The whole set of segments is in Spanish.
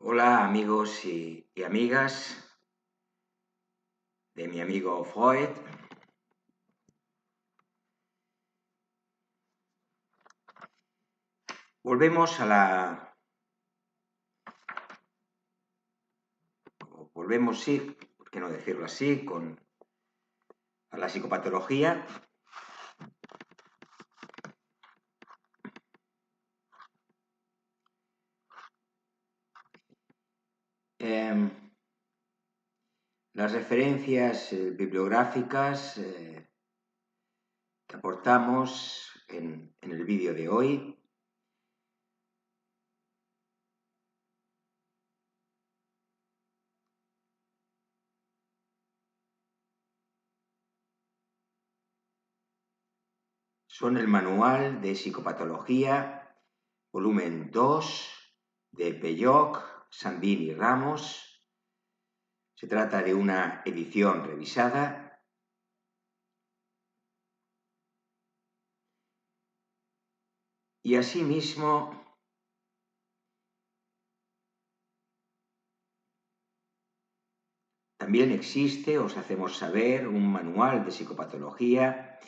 Hola amigos y amigas de mi amigo Freud. Volvemos a sí, por qué no decirlo así, a la psicopatología. Las referencias bibliográficas que aportamos en el vídeo de hoy son el Manual de Psicopatología, volumen 2, de Belloc, Sandin y Ramos. Se trata de una edición revisada. Y asimismo, también existe, os hacemos saber, un manual de psicopatología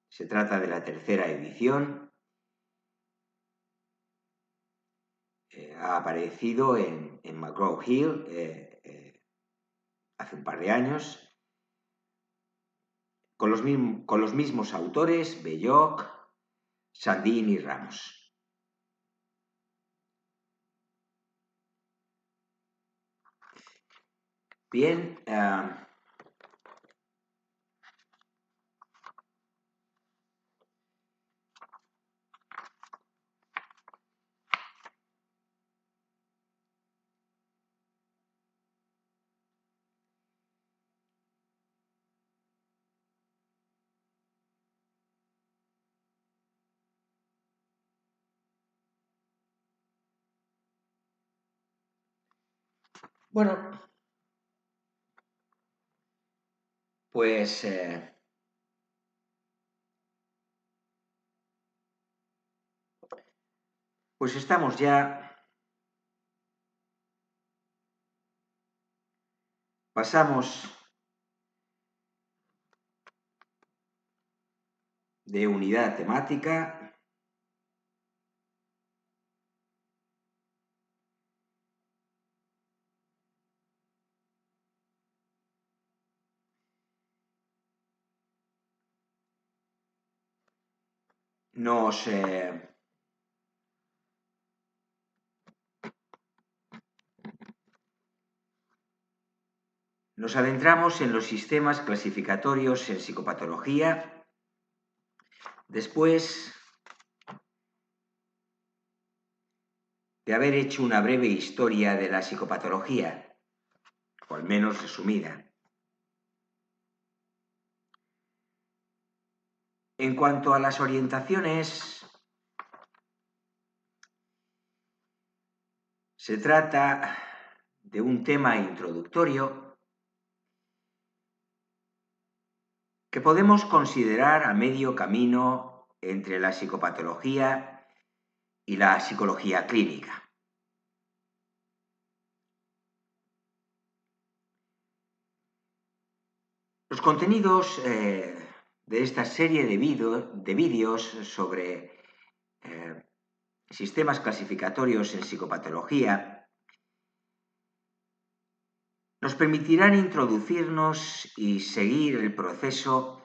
se trata de la tercera edición. Ha aparecido en McGraw-Hill hace un par de años, con los mismos autores, Belloc, Sandin y Ramos. Bien, bueno, pues estamos ya. Pasamos de unidad temática nos adentramos en los sistemas clasificatorios en psicopatología. Después de haber hecho una breve historia de la psicopatología, o al menos resumida. En cuanto a las orientaciones, se trata de un tema introductorio que podemos considerar a medio camino entre la psicopatología y la psicología clínica. Los contenidos de esta serie de vídeos sobre sistemas clasificatorios en psicopatología nos permitirán introducirnos y seguir el proceso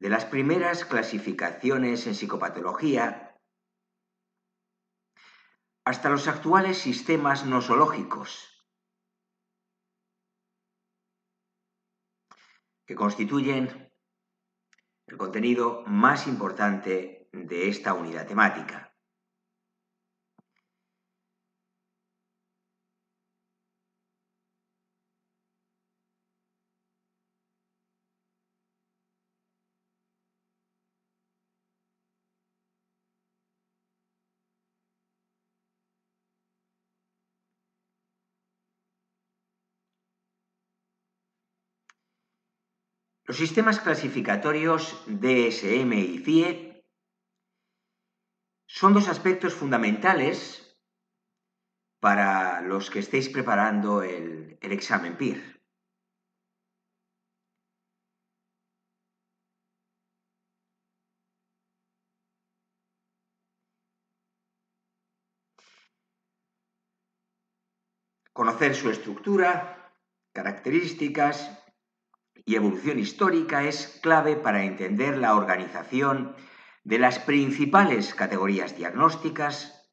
de las primeras clasificaciones en psicopatología hasta los actuales sistemas nosológicos, que constituyen el contenido más importante de esta unidad temática. Los sistemas clasificatorios DSM y CIE Son dos aspectos fundamentales para los que estéis preparando el examen PIR. Conocer su estructura, características y evolución histórica es clave para entender la organización de las principales categorías diagnósticas,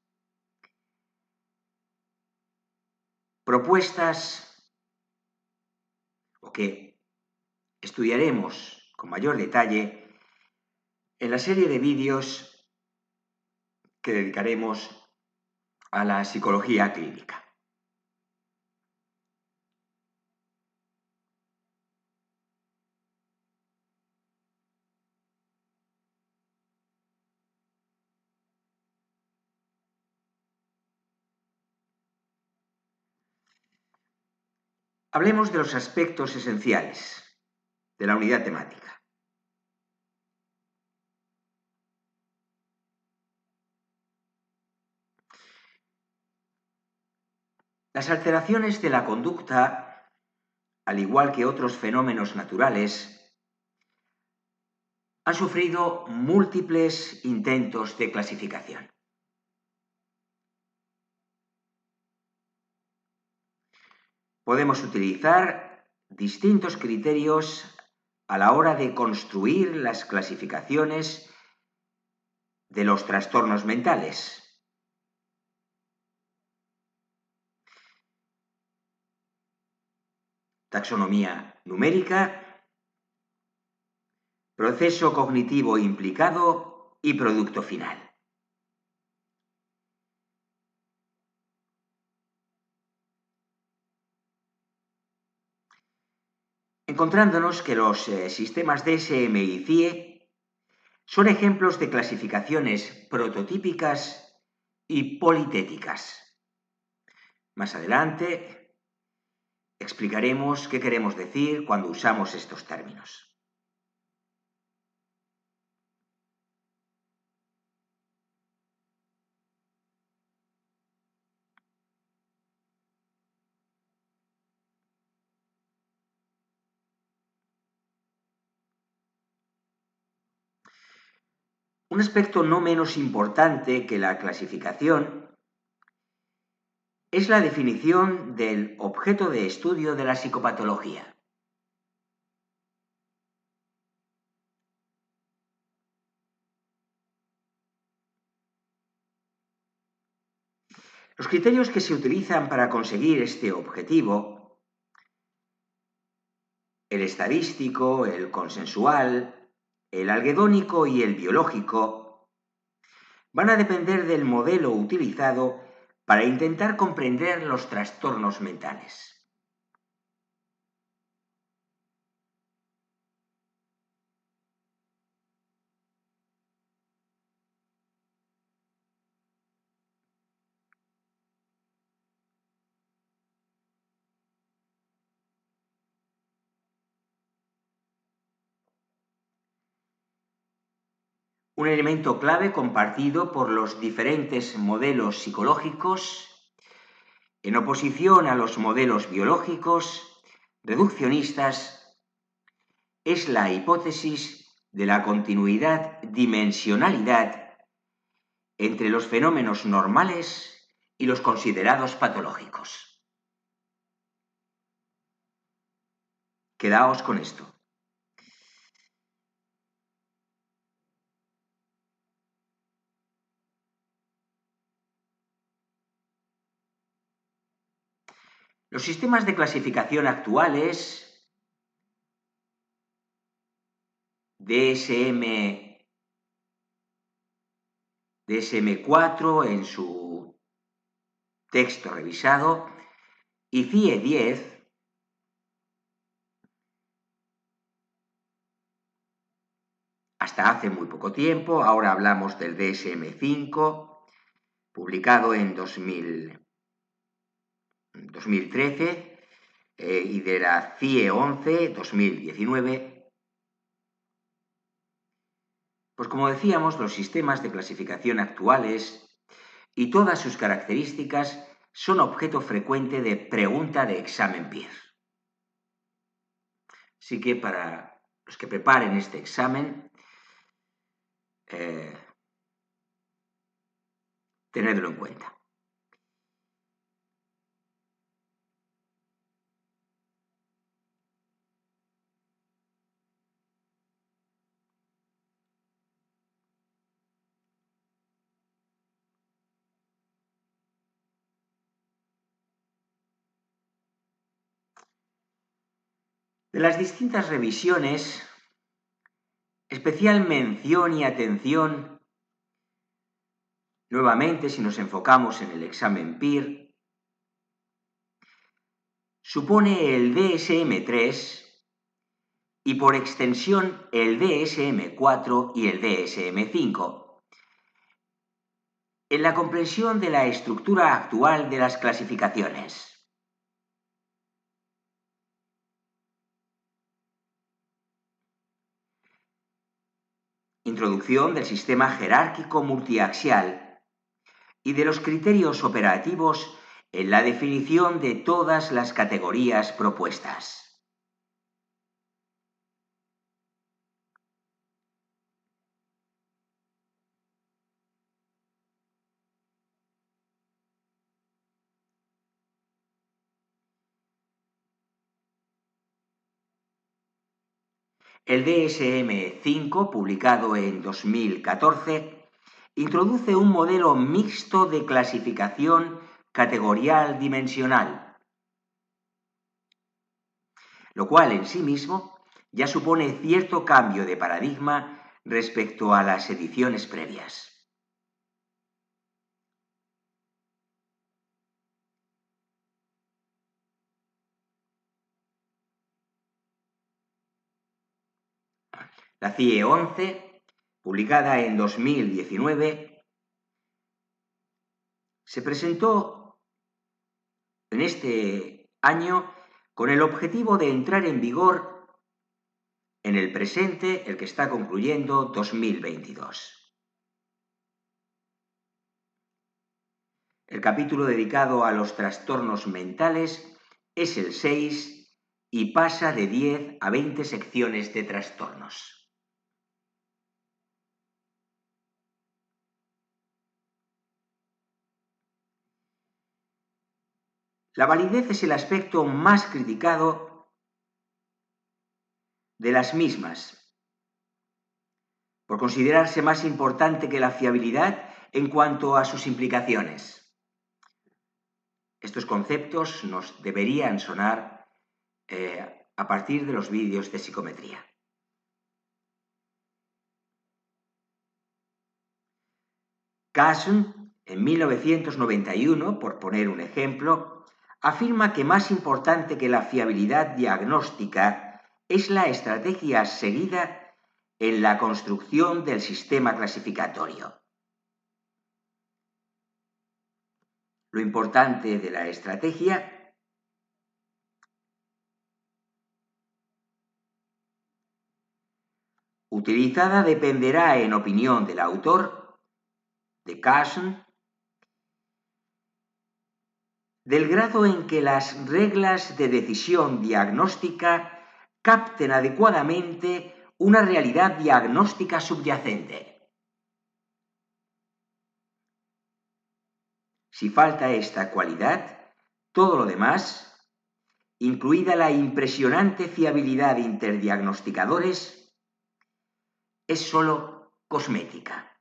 propuestas o que estudiaremos con mayor detalle en la serie de vídeos que dedicaremos a la psicología clínica. Hablemos de los aspectos esenciales de la unidad temática. Las alteraciones de la conducta, al igual que otros fenómenos naturales, han sufrido múltiples intentos de clasificación. Podemos utilizar distintos criterios a la hora de construir las clasificaciones de los trastornos mentales. Taxonomía numérica, proceso cognitivo implicado y producto final. Encontrándonos que los sistemas DSM y CIE son ejemplos de clasificaciones prototípicas y politéticas. Más adelante explicaremos qué queremos decir cuando usamos estos términos. Un aspecto no menos importante que la clasificación es la definición del objeto de estudio de la psicopatología. Los criterios que se utilizan para conseguir este objetivo, el estadístico, el consensual, el algedónico y el biológico, van a depender del modelo utilizado para intentar comprender los trastornos mentales. Un elemento clave compartido por los diferentes modelos psicológicos en oposición a los modelos biológicos reduccionistas es la hipótesis de la continuidad-dimensionalidad entre los fenómenos normales y los considerados patológicos. Quedaos con esto. Los sistemas de clasificación actuales, DSM-4 en su texto revisado y CIE 10, hasta hace muy poco tiempo, ahora hablamos del DSM-5, publicado en 2013, y de la CIE 11, 2019, Pues como decíamos, los sistemas de clasificación actuales y todas sus características son objeto frecuente de pregunta de examen PIR. Así que para los que preparen este examen, tenedlo en cuenta. De las distintas revisiones, especial mención y atención, nuevamente si nos enfocamos en el examen PIR, supone el DSM-3 y por extensión el DSM-4 y el DSM-5, en la comprensión de la estructura actual de las clasificaciones. Introducción del sistema jerárquico multiaxial y de los criterios operativos en la definición de todas las categorías propuestas. El DSM-5, publicado en 2014, introduce un modelo mixto de clasificación categorial dimensional, lo cual en sí mismo ya supone cierto cambio de paradigma respecto a las ediciones previas. La CIE 11, publicada en 2019, se presentó en este año con el objetivo de entrar en vigor en el presente, el que está concluyendo 2022. El capítulo dedicado a los trastornos mentales es el 6 y pasa de 10 a 20 secciones de trastornos. La validez es el aspecto más criticado de las mismas, por considerarse más importante que la fiabilidad en cuanto a sus implicaciones. Estos conceptos nos deberían sonar a partir de los vídeos de psicometría. Carson, en 1991, por poner un ejemplo, afirma que más importante que la fiabilidad diagnóstica es la estrategia seguida en la construcción del sistema clasificatorio. Lo importante de la estrategia utilizada dependerá, en opinión del autor, de Carson, del grado en que las reglas de decisión diagnóstica capten adecuadamente una realidad diagnóstica subyacente. Si falta esta cualidad, todo lo demás, incluida la impresionante fiabilidad de interdiagnosticadores, es sólo cosmética.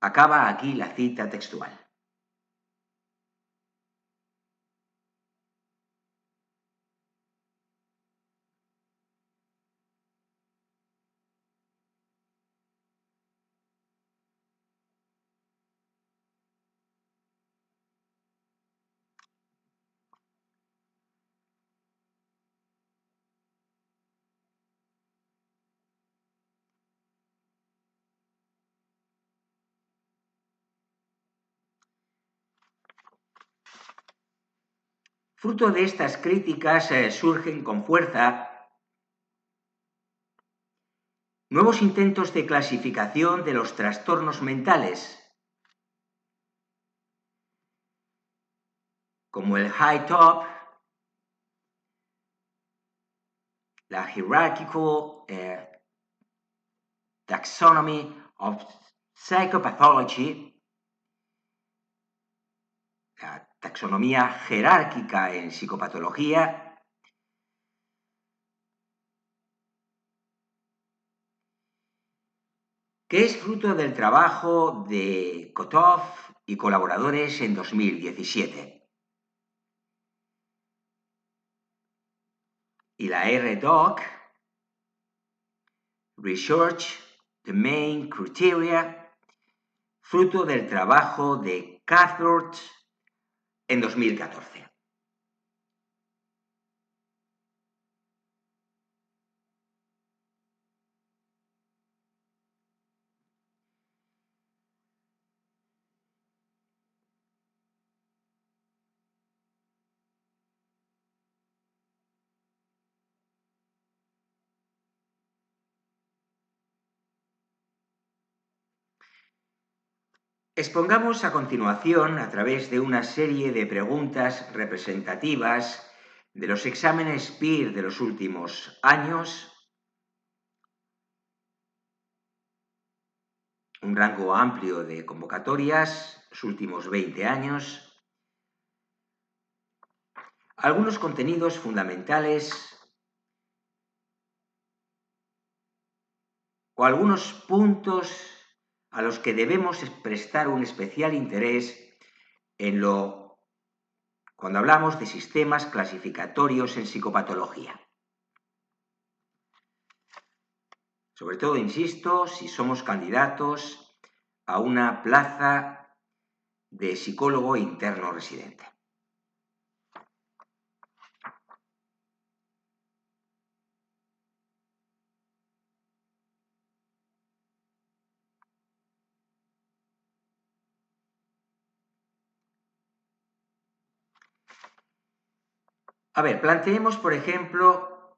Acaba aquí la cita textual. Fruto de estas críticas surgen con fuerza Nuevos intentos de clasificación de los trastornos mentales, como el High Top, la Hierarchical Taxonomy of Psychopathology, la taxonomía jerárquica en psicopatología, que es fruto del trabajo de Kotov y colaboradores en 2017. Y la RDoC, Research Domain Criteria, fruto del trabajo de Cathcart en 2014. Expongamos a continuación, a través de una serie de preguntas representativas de los exámenes PIR de los últimos años, un rango amplio de convocatorias, los últimos 20 años, algunos contenidos fundamentales o algunos puntos a los que debemos prestar un especial interés cuando hablamos de sistemas clasificatorios en psicopatología. Sobre todo, insisto, si somos candidatos a una plaza de psicólogo interno residente. A ver, planteemos, por ejemplo,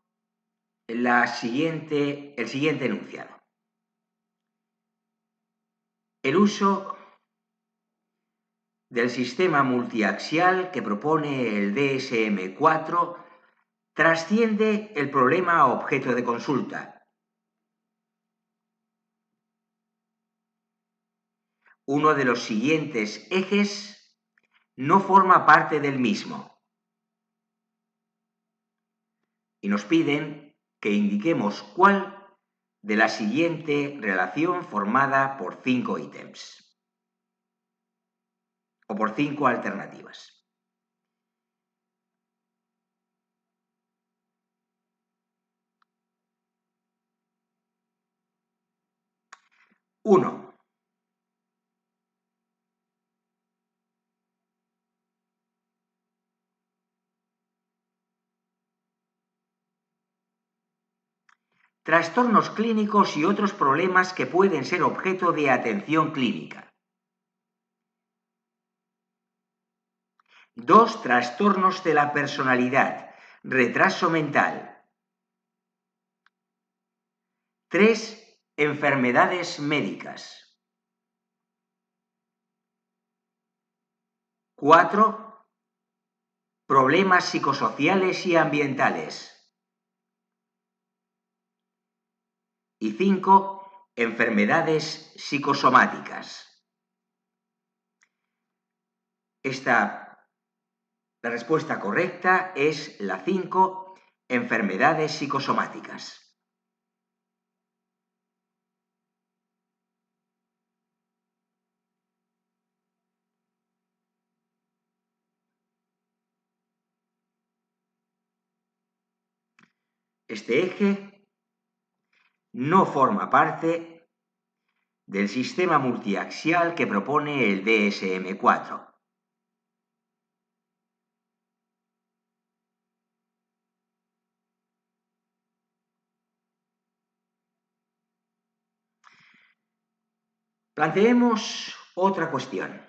el siguiente enunciado. El uso del sistema multiaxial que propone el DSM-4 trasciende el problema objeto de consulta. Uno de los siguientes ejes no forma parte del mismo. Y nos piden que indiquemos cuál de la siguiente relación formada por 5 ítems o por 5 alternativas. 1. Trastornos clínicos y otros problemas que pueden ser objeto de atención clínica. 2. Trastornos de la personalidad, retraso mental. 3. Enfermedades médicas. 4. Problemas psicosociales y ambientales. Y 5. Enfermedades psicosomáticas. La respuesta correcta es la 5, enfermedades psicosomáticas. Este eje no forma parte del sistema multiaxial que propone el DSM-4. Planteemos otra cuestión.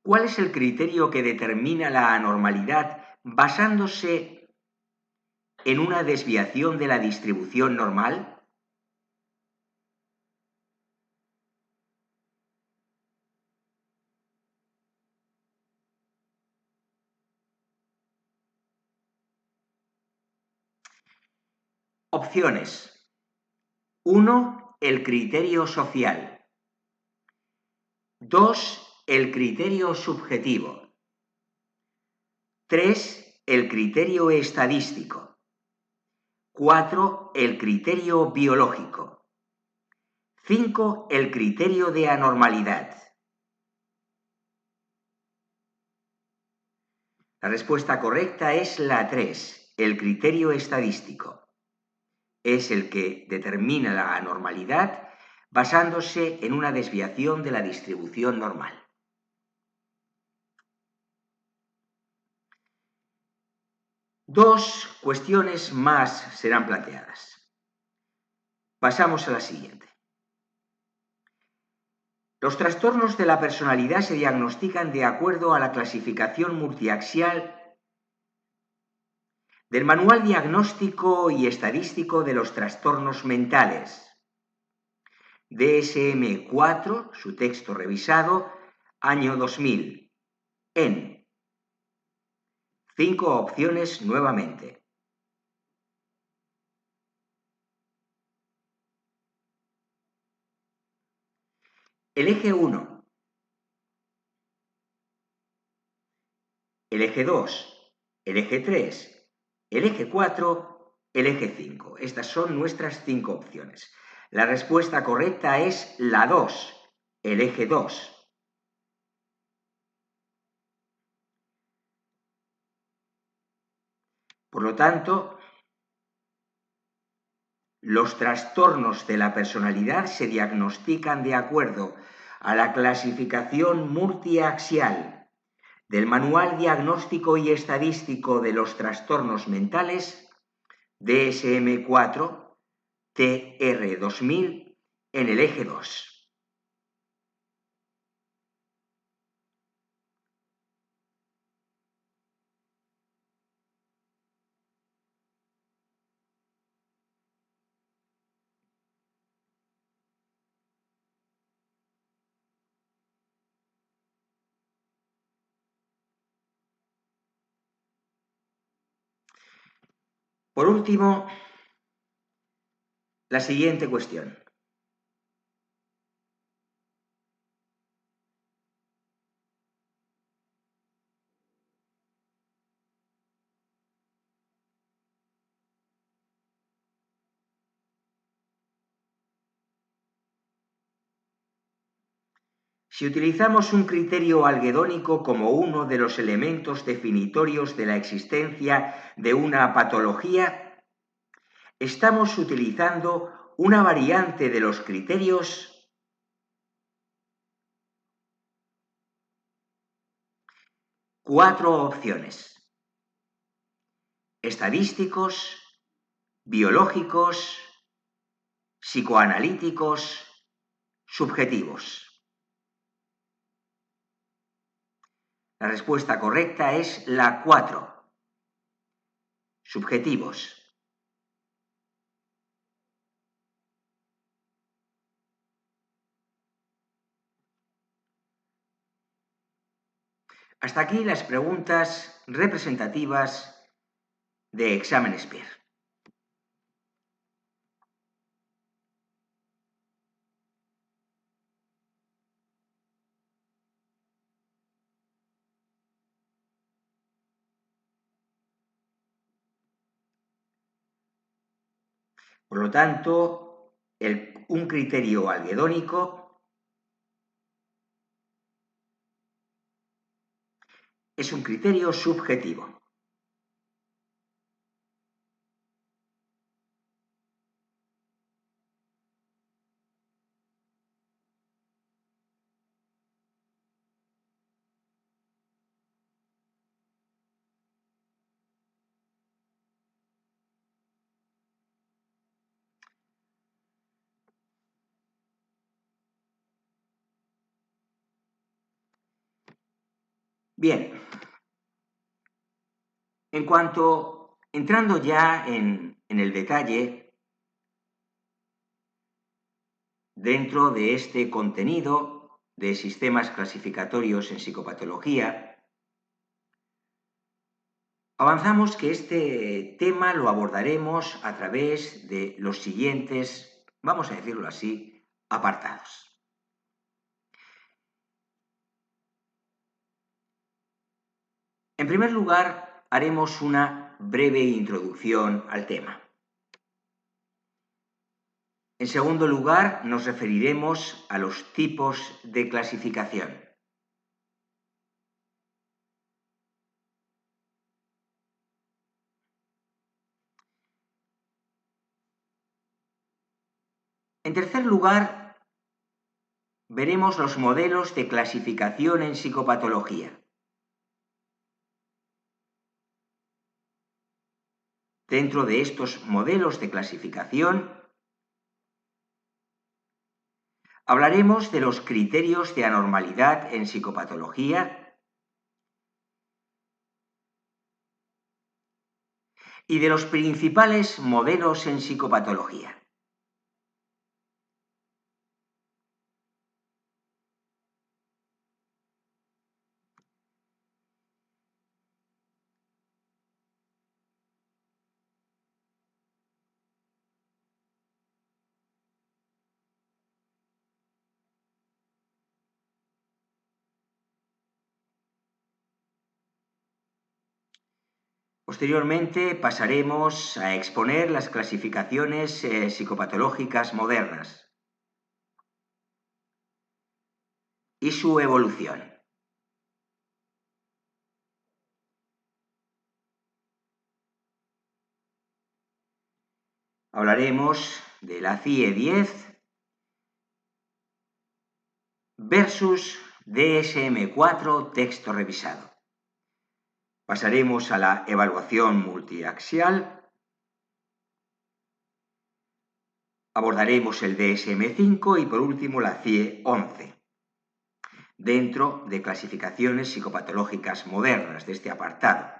¿Cuál es el criterio que determina la anormalidad basándose en una desviación de la distribución normal? Opciones. 1. El criterio social. 2. El criterio subjetivo. 3. El criterio estadístico. 4. El criterio biológico. 5. El criterio de anormalidad. La respuesta correcta es la 3, el criterio estadístico. Es el que determina la anormalidad basándose en una desviación de la distribución normal. Dos cuestiones más serán planteadas. Pasamos a la siguiente. Los trastornos de la personalidad se diagnostican de acuerdo a la clasificación multiaxial del Manual Diagnóstico y Estadístico de los Trastornos Mentales, DSM-4, su texto revisado, año 2000, en 5 opciones nuevamente. El eje 1, el eje 2, el eje 3, el eje 4, el eje 5. Estas son nuestras 5 opciones. La respuesta correcta es la 2, el eje 2. Por lo tanto, los trastornos de la personalidad se diagnostican de acuerdo a la clasificación multiaxial del Manual Diagnóstico y Estadístico de los Trastornos Mentales, DSM-4, TR 2000, en el eje 2. Por último, la siguiente cuestión. Si utilizamos un criterio algedónico como uno de los elementos definitorios de la existencia de una patología, estamos utilizando una variante de los criterios cuatro opciones: estadísticos, biológicos, psicoanalíticos, subjetivos. La respuesta correcta es la 4, subjetivos. Hasta aquí las preguntas representativas de examen SPIR. Por lo tanto, un criterio algedónico es un criterio subjetivo. Bien, entrando ya en el detalle, dentro de este contenido de sistemas clasificatorios en psicopatología, avanzamos que este tema lo abordaremos a través de los siguientes, vamos a decirlo así, apartados. En primer lugar, haremos una breve introducción al tema. En segundo lugar, nos referiremos a los tipos de clasificación. En tercer lugar, veremos los modelos de clasificación en psicopatología. Dentro de estos modelos de clasificación, hablaremos de los criterios de anormalidad en psicopatología y de los principales modelos en psicopatología. Posteriormente pasaremos a exponer las clasificaciones psicopatológicas modernas y su evolución. Hablaremos de la CIE-10 versus DSM-4 texto revisado. Pasaremos a la evaluación multiaxial. Abordaremos el DSM-5 y por último la CIE-11, dentro de clasificaciones psicopatológicas modernas de este apartado.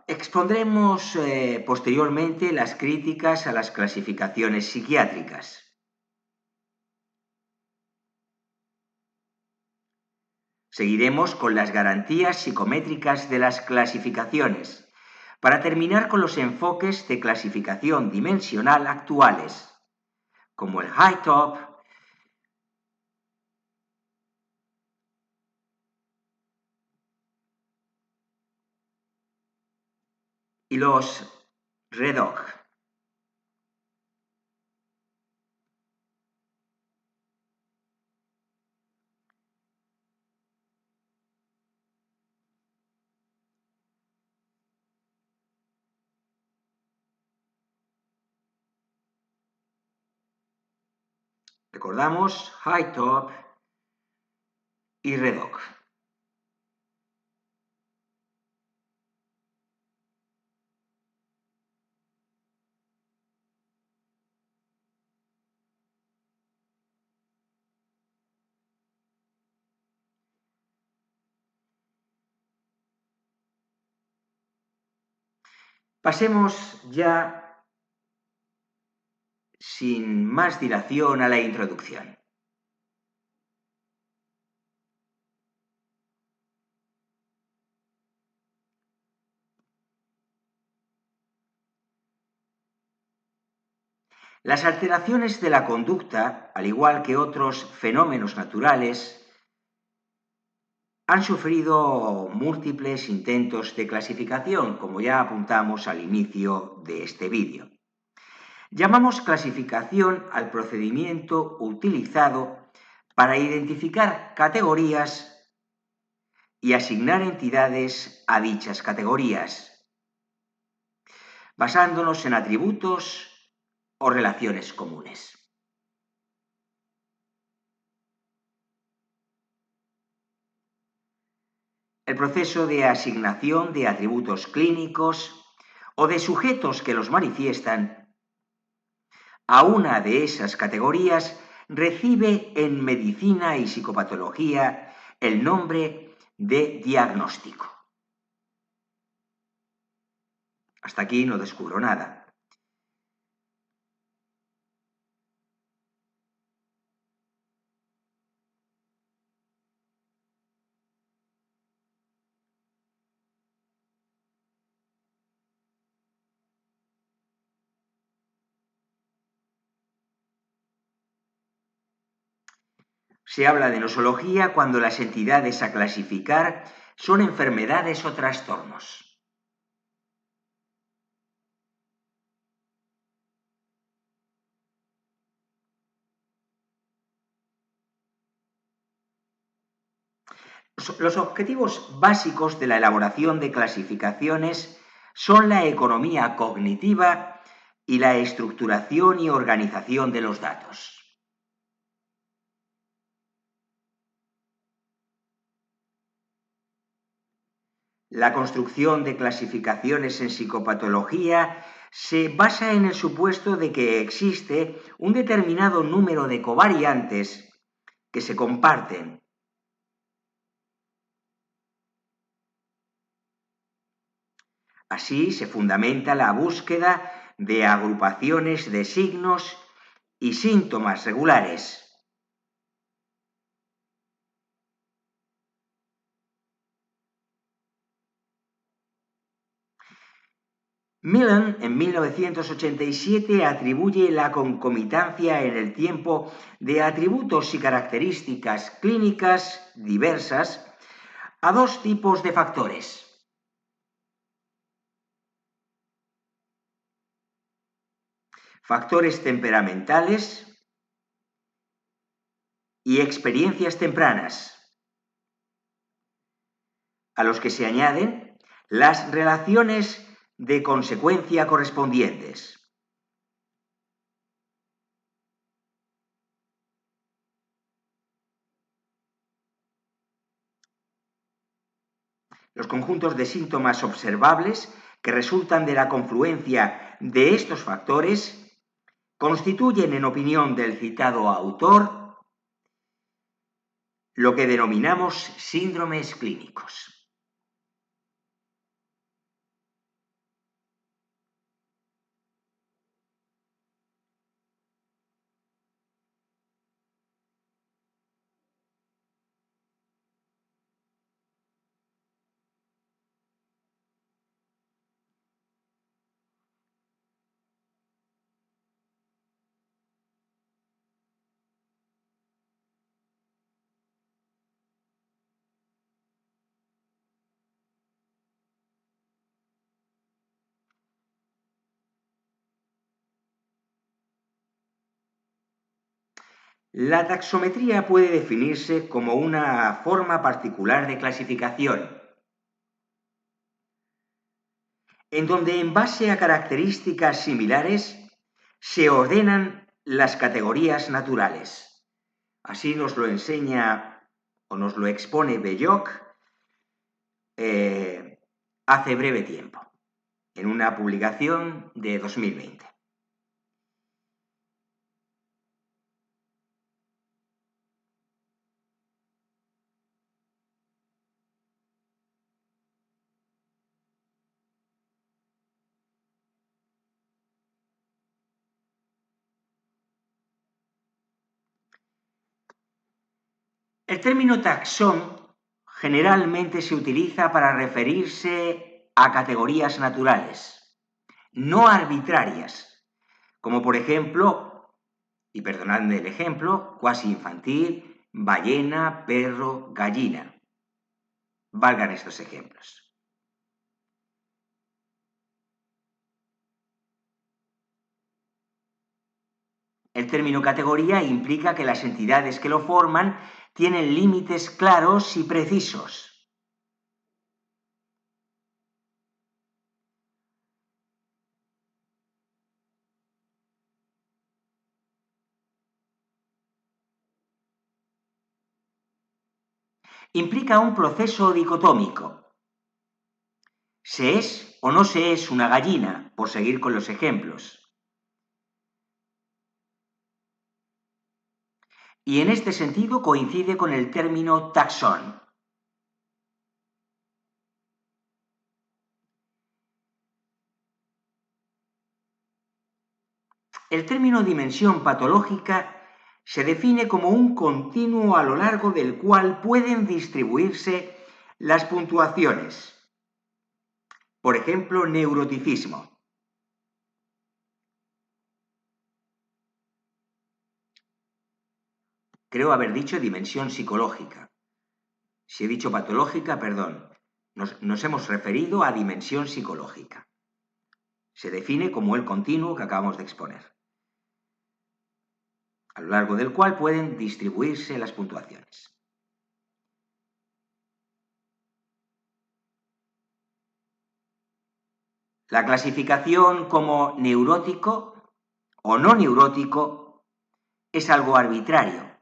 Expondremos posteriormente las críticas a las clasificaciones psiquiátricas. Seguiremos con las garantías psicométricas de las clasificaciones, para terminar con los enfoques de clasificación dimensional actuales, como el high-top y los REDOC. Recordamos high-top y REDOC. Pasemos ya sin más dilación a la introducción. Las alteraciones de la conducta, al igual que otros fenómenos naturales, han sufrido múltiples intentos de clasificación, como ya apuntamos al inicio de este vídeo. Llamamos clasificación al procedimiento utilizado para identificar categorías y asignar entidades a dichas categorías, basándonos en atributos o relaciones comunes. el proceso de asignación de atributos clínicos o de sujetos que los manifiestan a una de esas categorías recibe en medicina y psicopatología el nombre de diagnóstico. Hasta aquí no descubro nada. Se habla de nosología cuando las entidades a clasificar son enfermedades o trastornos. Los objetivos básicos de la elaboración de clasificaciones son la economía cognitiva y la estructuración y organización de los datos. La construcción de clasificaciones en psicopatología se basa en el supuesto de que existe un determinado número de covariantes que se comparten. Así se fundamenta la búsqueda de agrupaciones de signos y síntomas regulares. Millen, en 1987, atribuye la concomitancia en el tiempo de atributos y características clínicas diversas a dos tipos de factores. Factores temperamentales y experiencias tempranas, a los que se añaden las relaciones de consecuencia correspondientes. Los conjuntos de síntomas observables que resultan de la confluencia de estos factores constituyen, en opinión del citado autor, lo que denominamos síndromes clínicos. La taxometría puede definirse como una forma particular de clasificación, en donde en base a características similares se ordenan las categorías naturales. Así nos lo enseña o nos lo expone Belloc hace breve tiempo, en una publicación de 2020. El término taxón generalmente se utiliza para referirse a categorías naturales, no arbitrarias, como por ejemplo, y perdonadme el ejemplo, cuasi infantil, ballena, perro, gallina. Valgan estos ejemplos. El término categoría implica que las entidades que lo forman tienen límites claros y precisos. implica un proceso dicotómico. ¿Se es o no se es una gallina? Por seguir con los ejemplos. Y en este sentido coincide con el término taxón. El término dimensión patológica se define como un continuo a lo largo del cual pueden distribuirse las puntuaciones. Por ejemplo, neuroticismo. Creo haber dicho dimensión psicológica. Si he dicho patológica, perdón. Nos hemos referido a dimensión psicológica. Se define como el continuo que acabamos de exponer, a lo largo del cual pueden distribuirse las puntuaciones. La clasificación como neurótico o no neurótico es algo arbitrario,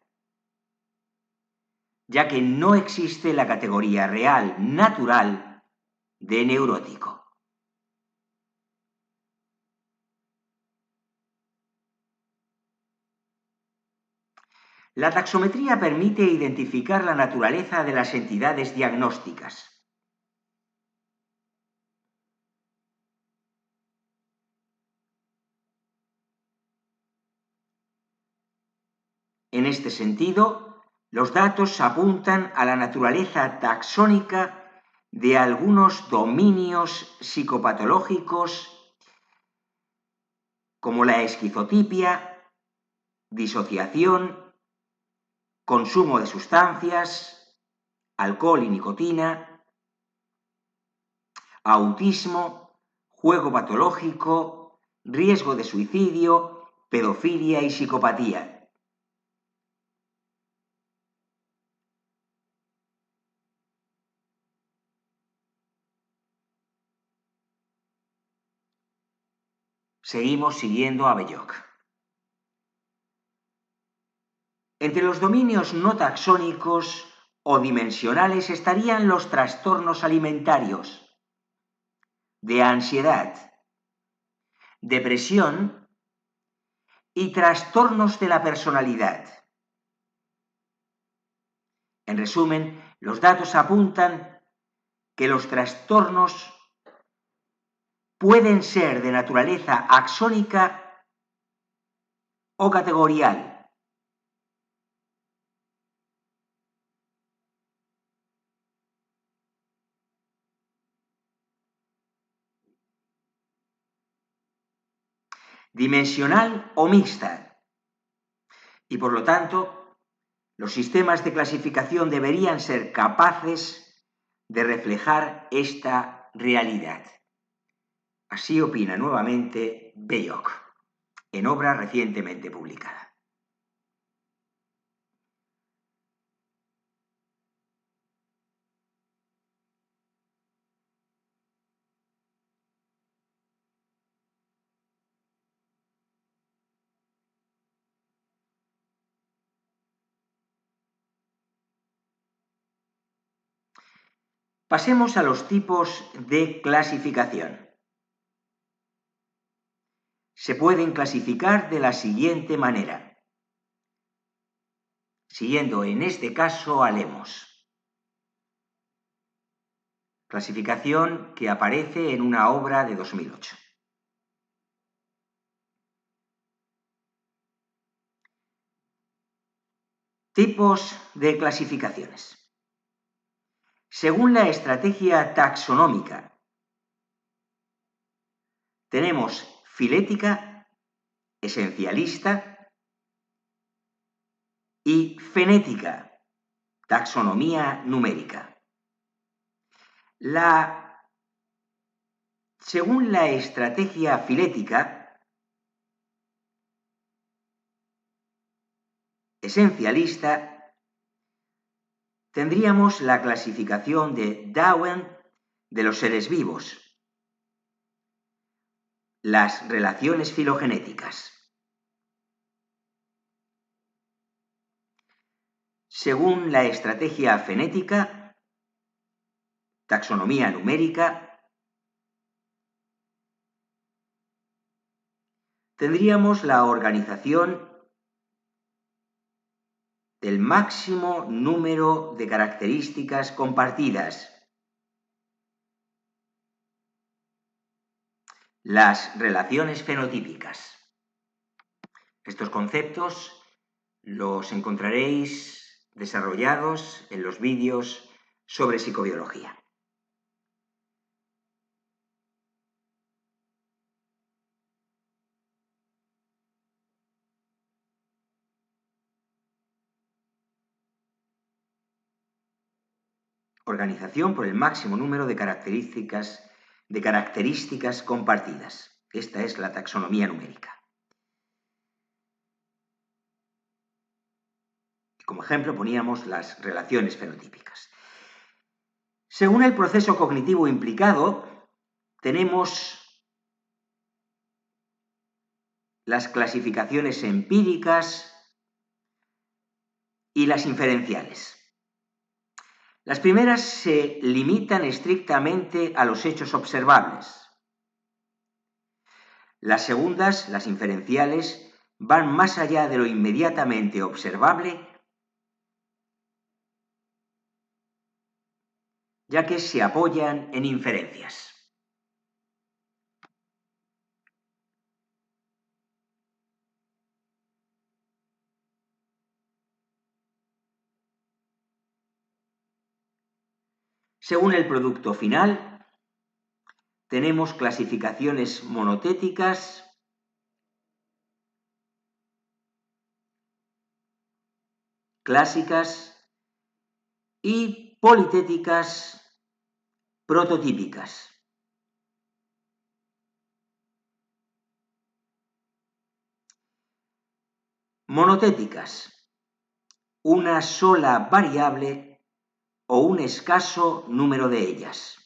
ya que no existe la categoría real, natural, de neurótico. La taxometría permite identificar la naturaleza de las entidades diagnósticas. En este sentido, los datos apuntan a la naturaleza taxónica de algunos dominios psicopatológicos como la esquizotipia, disociación, consumo de sustancias, alcohol y nicotina, autismo, juego patológico, riesgo de suicidio, pedofilia y psicopatía. Seguimos siguiendo a Belloc. Entre los dominios no taxónicos o dimensionales estarían los trastornos alimentarios, de ansiedad, depresión y trastornos de la personalidad. En resumen, los datos apuntan que los trastornos pueden ser de naturaleza axónica o categorial. Dimensional o mixta. Y por lo tanto, los sistemas de clasificación deberían ser capaces de reflejar esta realidad. Así opina nuevamente Belloc, en obra recientemente publicada. Pasemos a los tipos de clasificación. Se pueden clasificar de la siguiente manera, siguiendo en este caso a Lemos. Clasificación que aparece en una obra de 2008. Tipos de clasificaciones. Según la estrategia taxonómica, tenemos filética, esencialista y fenética, taxonomía numérica. Según la estrategia filética, esencialista, tendríamos la clasificación de Darwin de los seres vivos, las relaciones filogenéticas. según la estrategia fenética, taxonomía numérica, tendríamos la organización del máximo número de características compartidas. Las relaciones fenotípicas. Estos conceptos los encontraréis desarrollados en los vídeos sobre psicobiología. Organización por el máximo número de características compartidas. Esta es la taxonomía numérica. Como ejemplo poníamos las relaciones fenotípicas. Según el proceso cognitivo implicado, tenemos las clasificaciones empíricas y las inferenciales. Las primeras se limitan estrictamente a los hechos observables. Las segundas, las inferenciales, van más allá de lo inmediatamente observable, ya que se apoyan en inferencias. Según el producto final, tenemos clasificaciones monotéticas, clásicas y politéticas prototípicas. Monotéticas, una sola variable o un escaso número de ellas.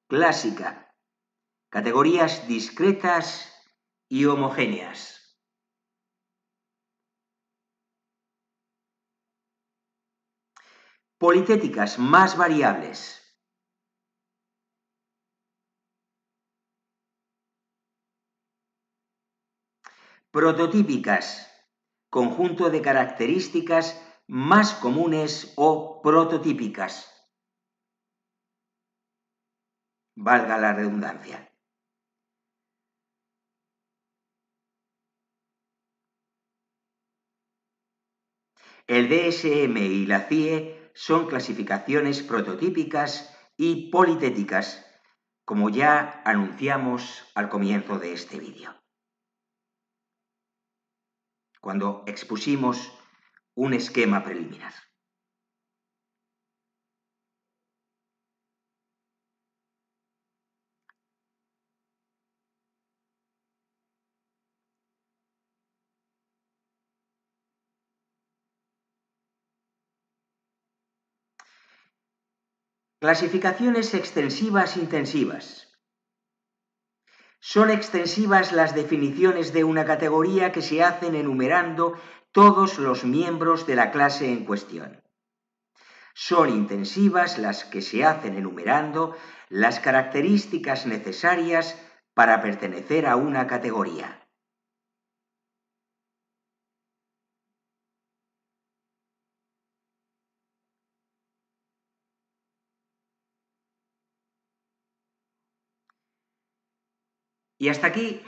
Clásica, categorías discretas y homogéneas. Politéticas, más variables. Prototípicas, conjunto de características más comunes o prototípicas. Valga la redundancia. El DSM y la CIE son clasificaciones prototípicas y politéticas, como ya anunciamos al comienzo de este vídeo, cuando expusimos un esquema preliminar. Clasificaciones extensivas-intensivas. Son extensivas las definiciones de una categoría que se hacen enumerando todos los miembros de la clase en cuestión. Son intensivas las que se hacen enumerando las características necesarias para pertenecer a una categoría. Y hasta aquí,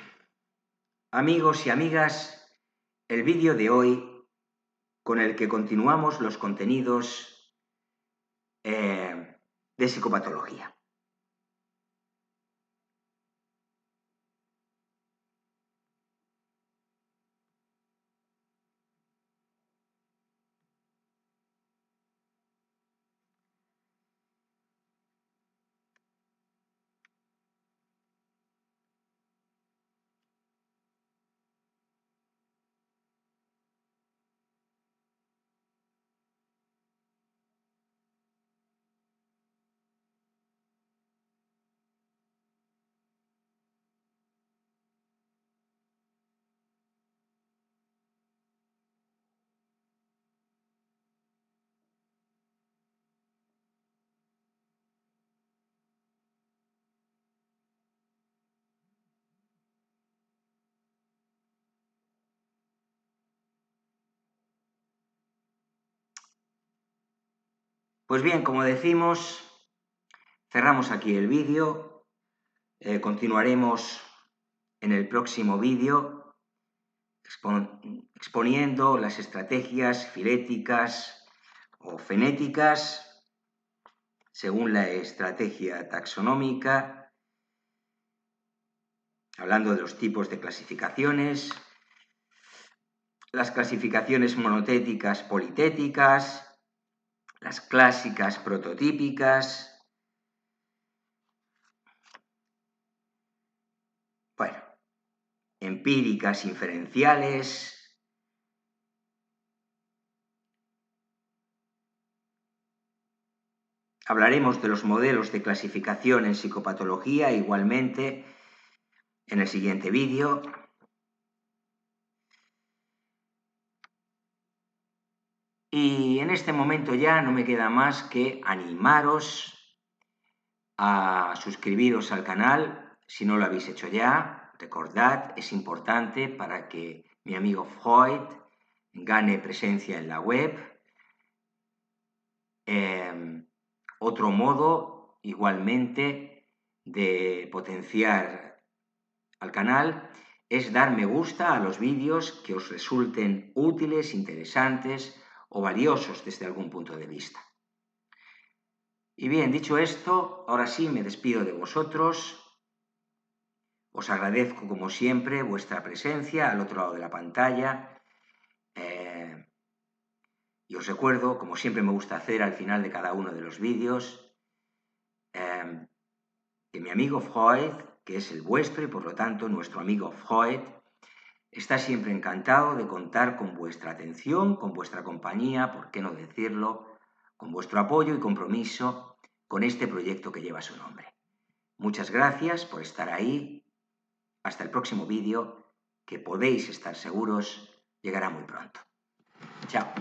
amigos y amigas, el vídeo de hoy con el que continuamos los contenidos de psicopatología. Pues bien, como decimos, cerramos aquí el vídeo. Continuaremos en el próximo vídeo exponiendo las estrategias filéticas o fenéticas según la estrategia taxonómica, hablando de los tipos de clasificaciones, las clasificaciones monotéticas politéticas, las clásicas prototípicas. Bueno, empíricas inferenciales. Hablaremos de los modelos de clasificación en psicopatología igualmente en el siguiente vídeo. Y en este momento ya no me queda más que animaros a suscribiros al canal si no lo habéis hecho ya. Recordad, es importante para que mi amigo Freud gane presencia en la web. Otro modo, igualmente, de potenciar al canal es dar me gusta a los vídeos que os resulten útiles, interesantes o valiosos desde algún punto de vista. Y bien, dicho esto, ahora sí me despido de vosotros. Os agradezco, como siempre, vuestra presencia al otro lado de la pantalla. Y os recuerdo, como siempre me gusta hacer al final de cada uno de los vídeos, que mi amigo Freud, que es el vuestro y por lo tanto nuestro amigo Freud, está siempre encantado de contar con vuestra atención, con vuestra compañía, por qué no decirlo, con vuestro apoyo y compromiso con este proyecto que lleva su nombre. Muchas gracias por estar ahí. Hasta el próximo vídeo, que podéis estar seguros llegará muy pronto. Chao.